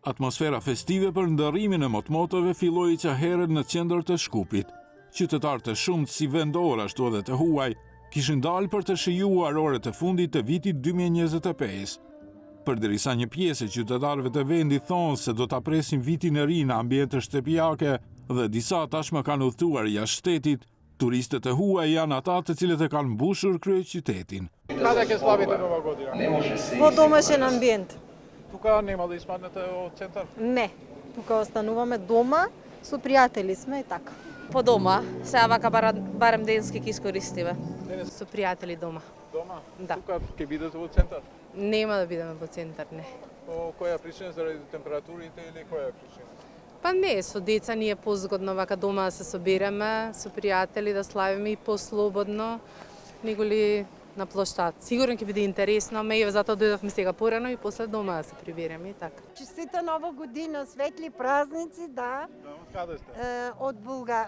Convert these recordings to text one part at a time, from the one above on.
Atmosfera festive për ndërrimin e motmotëve filloi që herët në qendër të Shkupit. Qytetarë të shumtë si vendor ashtu edhe të huaj kishin dalë për të shijuar orët e fundit të vitit 2025. Përderisa një pjesë e qytetarëve të vendit thonë se do ta presin vitin e ri në ambiente shtëpiake dhe disa tashmë kanë udhëtuar jashtë shtetit, turistët e huaj janë ata të cilët e kanë mbushur kryeqytetin. Kada ke slavite Nova Godina? По домашен амбиент. Тука нема да испаднете од центар? Не. Тука остануваме дома, со пријатели сме и така. По дома, сега вака барем денски ќе искористиме. Со пријатели дома. Дома? Да. Тука ќе бидете во центар? Нема да бидеме во центар, не. По која причина, заради температурите или која причина? Па не, со деца ни е позгодно вака дома да се собереме, со пријатели да славиме и послободно, неголи на площад. Сигурно ќе биде интересно, ме и затоа дојдовме сега порано и после дома да се прибереме и така. Честита Нова година, светли празници, да. Од каде сте? От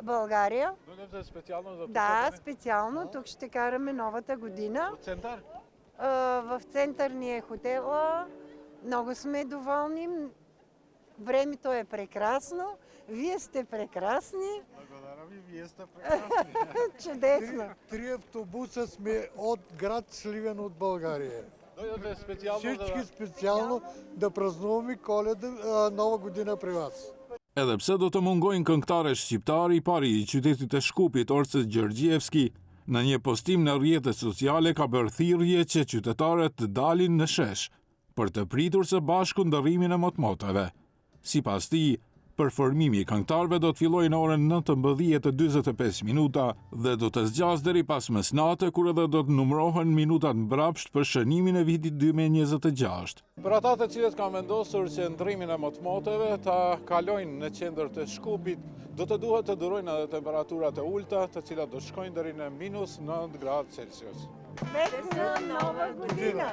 България. Дојдевте специјално за Да, посетење? специално. Тук ще караме новата година. Од центар? В център ни е хотела. Много сме доволни. Времето е прекрасно. Вие сте прекрасни. Благодаря ви, вие сте прекрасни. Чудесно. Три автобуса сме от град Сливен от България. Дојдете специјално Всички специално да празнуваме Коледа, Нова година при вас. Edhe pse do të mungojnë këngëtare shqiptari, i pari i qytetit të Shkupit, Orces Gjergjevski, në një postim në rrjetet sociale ka bërë thirrje që qytetarët të dalin në shesh për të pritur së bashku ndërrimin e motmotëve. Sipas tij, performimi i këngëtarëve do të fillojë në orën 19:45 minuta dhe do të zgjas deri pas mesnatë, kur edhe do të numërohen minutat mbrapsht për shënimin e vitit 2026. Për ata të cilët kanë vendosur që ndërrimin e motmotëve ta kalojnë në qendër të Shkupit, do të duhet të durojnë edhe temperaturat e ulta, të cilat do shkojnë deri në -9 gradë Celsius. Светла Нова година!